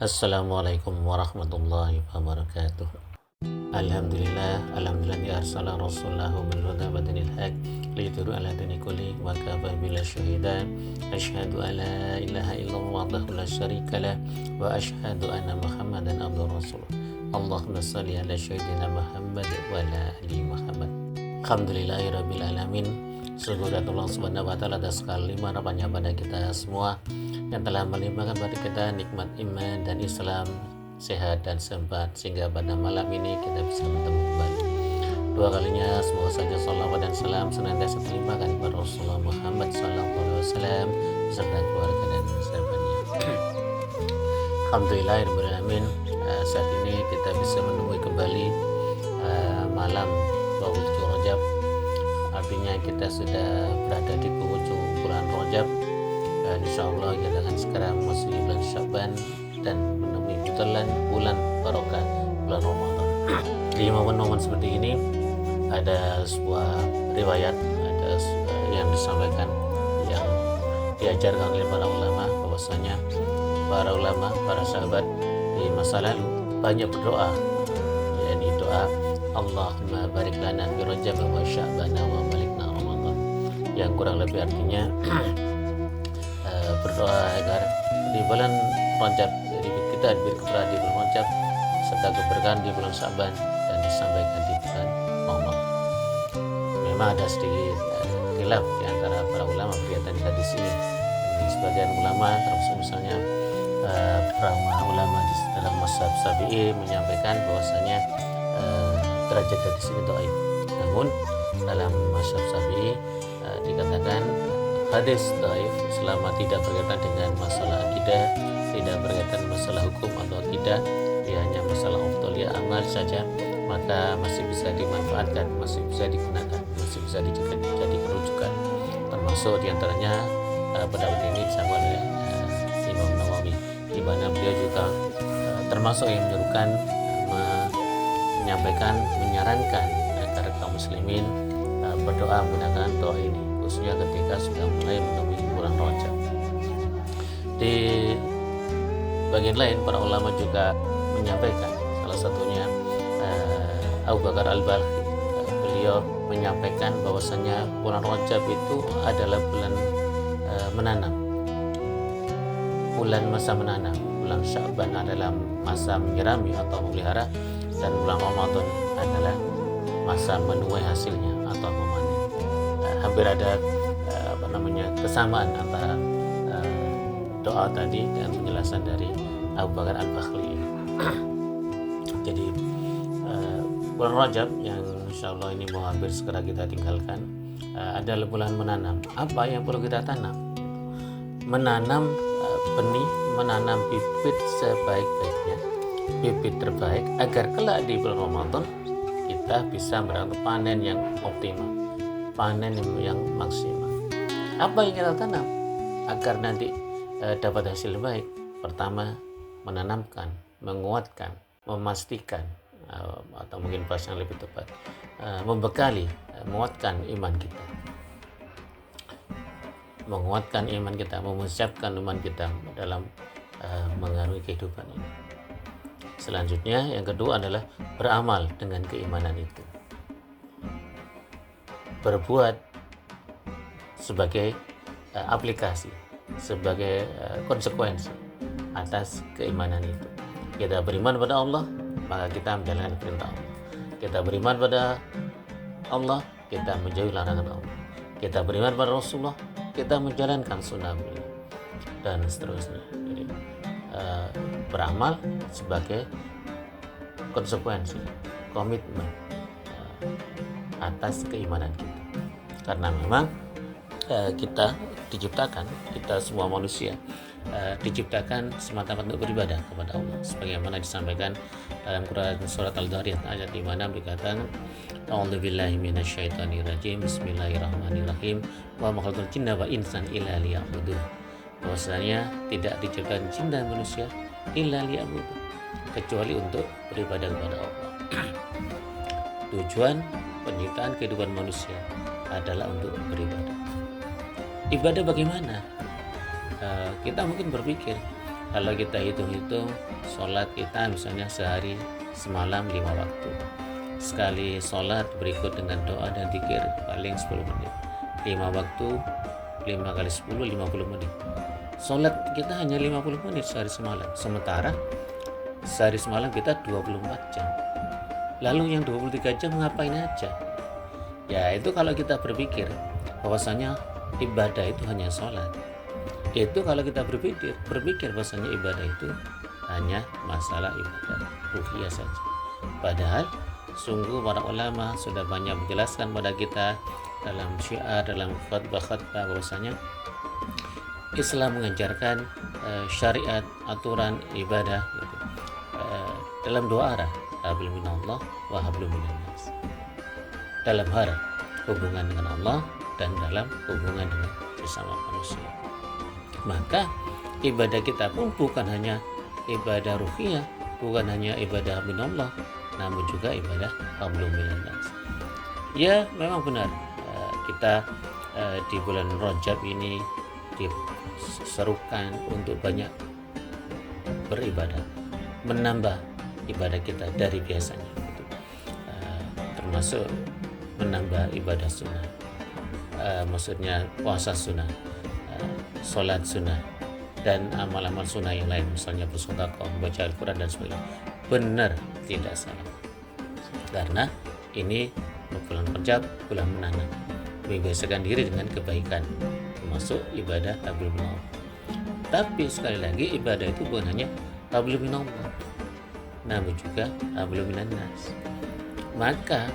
Assalamualaikum warahmatullahi wabarakatuh. Alhamdulillah ya arsala rasulahu bil huda wa dinil haq liyudhhirahu ala dini kulli wa kafa billahi syahida. Asyhadu an la ilaha illallah wahdahu la syarika lah wa asyhadu anna Muhammadan abduhu rasuluh. Allahumma shalli ala sayyidina Muhammad wa ala ali Muhammad. Alhamdulillahirabbil alamin. Syukur Allah Subhanahu wa taala atas kelimpahannya pada kita semua yang telah melimpahkan pada kita nikmat iman dan Islam, sehat dan sempat, sehingga pada malam ini kita bisa bertemu kembali. Dua kalinya semoga saja salawat dan salam senantiasa terlimpahkan kepada Rasulullah Muhammad SAW beserta keluarga dan sahabatnya. Alhamdulillahirrahmanirrahim. Saat ini kita bisa menemui kembali malam 27 Rajab. Artinya kita sudah berada di penghujung bulan Rajab. Insya Allah kita akan sekarang masuk bulan Syaban dan menemui bulan barokah, bulan Ramadan. Di momen-momen seperti ini ada sebuah riwayat, yang disampaikan, yang diajarkan oleh para ulama, bahwasanya para ulama, para sahabat di masa lalu banyak berdoa, yakni doa Allahumma barik lana fi Rajab wa Sya'ban wa balikna Ramadan, yang kurang lebih artinya berdoa agar di bulan Rajab, jadi kita diberi keberkahan di bulan Rajab serta keberkahan di bulan Syaban dan disampaikan di bulan Ramadan. Memang ada sedikit khilaf di antara para ulama berkaitan dengan hadis ini. Di sebagian ulama, termasuk misalnya para ulama di dalam mazhab Syafi'i menyampaikan bahwasanya derajat hadis ini dhaif. Namun dalam mazhab Syafi'i dikatakan hadis dhaif selama tidak berkaitan dengan masalah akidah, tidak berkaitan masalah hukum atau akidah, dia hanya masalah afdhaliyah amal saja, maka masih bisa dimanfaatkan, masih bisa digunakan, masih bisa dijadikan rujukan. Termasuk diantaranya pendapat ini disambung oleh Imam Nawawi, di mana beliau juga termasuk yang menyarankan agar kaum muslimin berdoa menggunakan doa ini, khususnya ketika sudah mulai menemui bulan Rajab. Di bagian lain para ulama juga menyampaikan, salah satunya Abu Bakar Al-Balkhi, beliau menyampaikan bahwasanya bulan Rajab itu adalah bulan menanam, bulan masa menanam, bulan Sya'ban adalah masa menyirami atau memelihara, dan bulan Ramadan adalah masa menuai hasilnya atau memanen. Hampir ada kesamaan antara doa tadi dan penjelasan dari Abu Bakar Al-Balkhi. Jadi bulan Rajab yang insya Allah ini mau hampir segera kita tinggalkan adalah bulan menanam. Apa yang perlu kita tanam? Menanam benih, menanam bibit sebaik-baiknya, bibit terbaik, agar kelak di bulan Ramadan kita bisa mendapatkan panen yang optimal, panen yang maksimal. Apa yang kita tanam agar nanti dapat hasil baik? Pertama, menanamkan, menguatkan, memastikan, atau mungkin bahasa yang lebih tepat, membekali, menguatkan iman kita, mempersiapkan iman kita dalam mengarungi kehidupan ini. Selanjutnya, yang kedua adalah beramal dengan keimanan itu, berbuat sebagai aplikasi, sebagai konsekuensi atas keimanan itu. Kita beriman pada Allah, maka kita menjalankan perintah Allah. Kita beriman pada Allah, kita menjauhi larangan Allah. Kita beriman pada Rasulullah, kita menjalankan sunnah beliau, dan seterusnya. Jadi beramal sebagai konsekuensi, komitmen atas keimanan kita. Karena memang kita semua manusia diciptakan semata-mata untuk beribadah kepada Allah, sebagaimana disampaikan dalam Quran surat Al-Dhariyat ayat di mana dikatakan a'udzubillahi minasyaitonirrajim, bismillahirrahmanirrahim, wa ma khalaqtul jinna wal insa illa liya'budun. Bahwasanya tidak diciptakan jin dan manusia illa liya'budun, kecuali untuk beribadah kepada Allah. Tujuan penciptaan kehidupan manusia adalah untuk beribadah. Ibadah bagaimana? Kita mungkin berpikir Kalau kita hitung-hitung, sholat kita misalnya sehari semalam 5 waktu. Sekali sholat berikut dengan doa dan zikir paling 10 menit. 5 waktu, 5 kali 10, 50 menit. Sholat kita hanya 50 menit sehari semalam. Sementara sehari semalam kita 24 jam. Lalu yang 23 jam ngapain aja? Ya itu kalau kita berpikir bahwasanya ibadah itu hanya sholat. Itu kalau kita berpikir bahwasanya ibadah itu hanya masalah ibadah ruhiyah saja. Padahal sungguh para ulama sudah banyak menjelaskan pada kita dalam syiar, dalam khutbah-khutbah bahwasanya Islam mengajarkan syariat, aturan ibadah gitu, dalam dua arah, hablum minallah wa hablum minannas. Dalam hal hubungan dengan Allah dan dalam hubungan dengan sesama manusia. Maka ibadah kita pun bukan hanya ibadah ruhiyah, bukan hanya ibadah minallah, namun juga ibadah hablum minannas. Ya memang benar, kita di bulan Rajab ini diserukan untuk banyak beribadah, menambah ibadah kita dari biasanya, termasuk menambah ibadah sunnah, maksudnya puasa sunnah, sholat sunnah, dan amal-amal sunnah yang lain, misalnya bersedekah, membaca Al-Quran dan sebagainya. Benar, tidak salah, karena ini bulan Rajab, bulan menanam, membiasakan diri dengan kebaikan, termasuk ibadah hablum minallah. Tapi sekali lagi ibadah itu bukan hanya hablum minallah, namun juga hablum minannas. Maka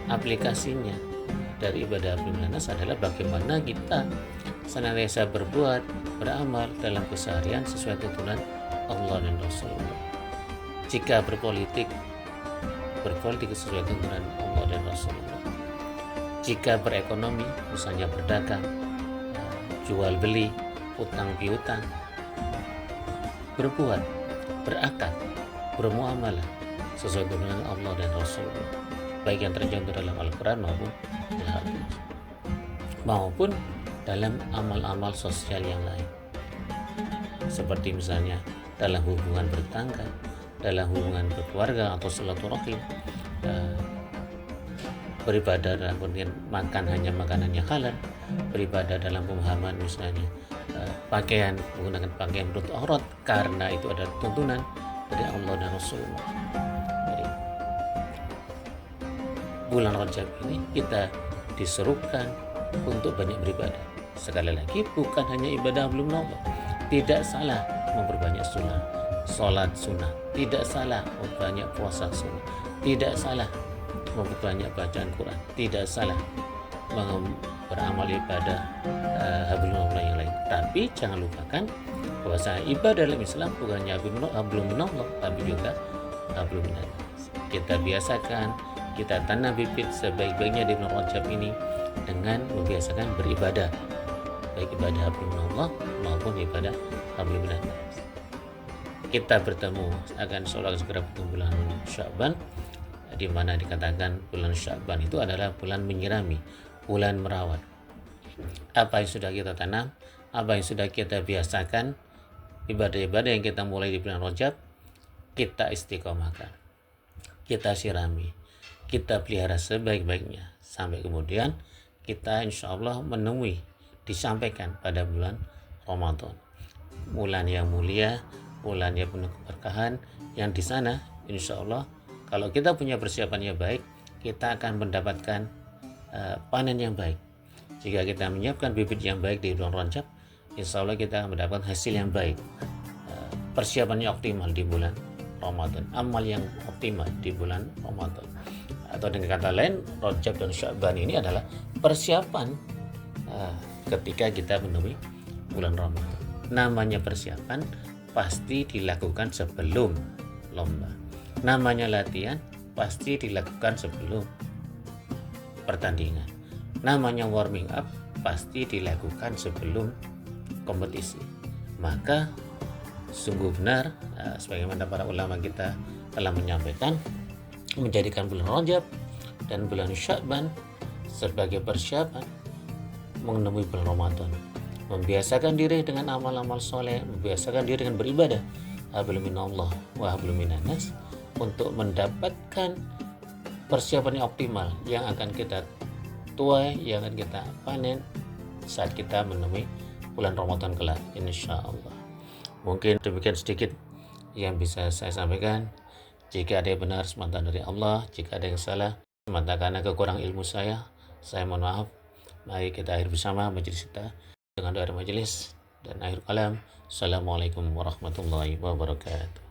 aplikasinya dari ibadah hablum minannas adalah bagaimana kita senantiasa berbuat, beramal dalam keseharian sesuai tuntunan Allah dan Rasulullah. Jika berpolitik sesuai tuntunan Allah dan Rasulullah. Jika berekonomi, misalnya berdagang, jual beli, utang piutang, berbuat, berakad, bermuamalah sesuai tuntunan Allah dan Rasulullah, baik yang tercantum dalam Al-Quran maupun dalam amal-amal sosial yang lain, seperti misalnya dalam hubungan bertetangga, dalam hubungan berkeluarga atau silaturahim, beribadah dalam pengertian makan hanya makanan yang halal, beribadah dalam pemahaman misalnya pakaian, menggunakan pakaian menutup aurat karena itu ada tuntunan dari Allah dan Rasulullah. Jadi bulan Rajab ini kita diserukan untuk banyak beribadah. Sekali lagi bukan hanya ibadah belum Allah. Tidak salah memperbanyak sunnah, sholat sunnah. Tidak salah memperbanyak puasa sunnah. Tidak salah memperbanyak bacaan Quran. Tidak salah beramal ibadah hablum minallah yang lain. Tapi jangan lupakan bahwa ibadah dalam Islam bukan hanya hablum minallah, tapi juga hablum minannas. Kita biasakan, kita tanam bibit sebaik-baiknya di bulan Rajab ini dengan membiasakan beribadah, baik ibadah hablum minallah maupun ibadah hablum minannas. Kita bertemu akan segera bertemu bulan Sya'ban, di mana dikatakan bulan Sya'ban itu adalah bulan menyirami, bulan merawat. Apa yang sudah kita tanam, apa yang sudah kita biasakan, ibadah-ibadah yang kita mulai di bulan Rajab, kita istiqomahkan, kita sirami, kita pelihara sebaik-baiknya, sampai kemudian kita insya Allah menemui, disampaikan pada bulan Ramadan, bulan yang mulia, bulan yang penuh keberkahan, yang di sana insya Allah kalau kita punya persiapan yang baik, kita akan mendapatkan panen yang baik. Jika kita menyiapkan bibit yang baik di bulan Rajab, insya Allah kita akan mendapatkan hasil yang baik. Persiapannya optimal di bulan Ramadan, amal yang optimal di bulan Ramadan. Atau dengan kata lain, Rajab dan Sya'ban ini adalah persiapan ketika kita menemui bulan Ramadan. Namanya persiapan pasti dilakukan sebelum lomba. Namanya latihan pasti dilakukan sebelum pertandingan. Namanya warming up pasti dilakukan sebelum kompetisi. Maka sungguh benar sebagaimana para ulama kita telah menyampaikan, menjadikan bulan Rajab dan bulan Sya'ban sebagai persiapan menemui bulan Ramadan, membiasakan diri dengan amal-amal soleh, membiasakan diri dengan beribadah, hablum minallah wa hablum minannas, untuk mendapatkan persiapan yang optimal yang akan kita tuai, yang akan kita panen saat kita menemui bulan Ramadan kelak, insya Allah. Mungkin demikian sedikit yang bisa saya sampaikan. Jika ada yang benar semata dari Allah, jika ada yang salah semata karena kekurangan ilmu saya mohon maaf. Mari kita akhir bersama majelis kita dengan doa majelis dan akhir kalam. Assalamualaikum warahmatullahi wabarakatuh.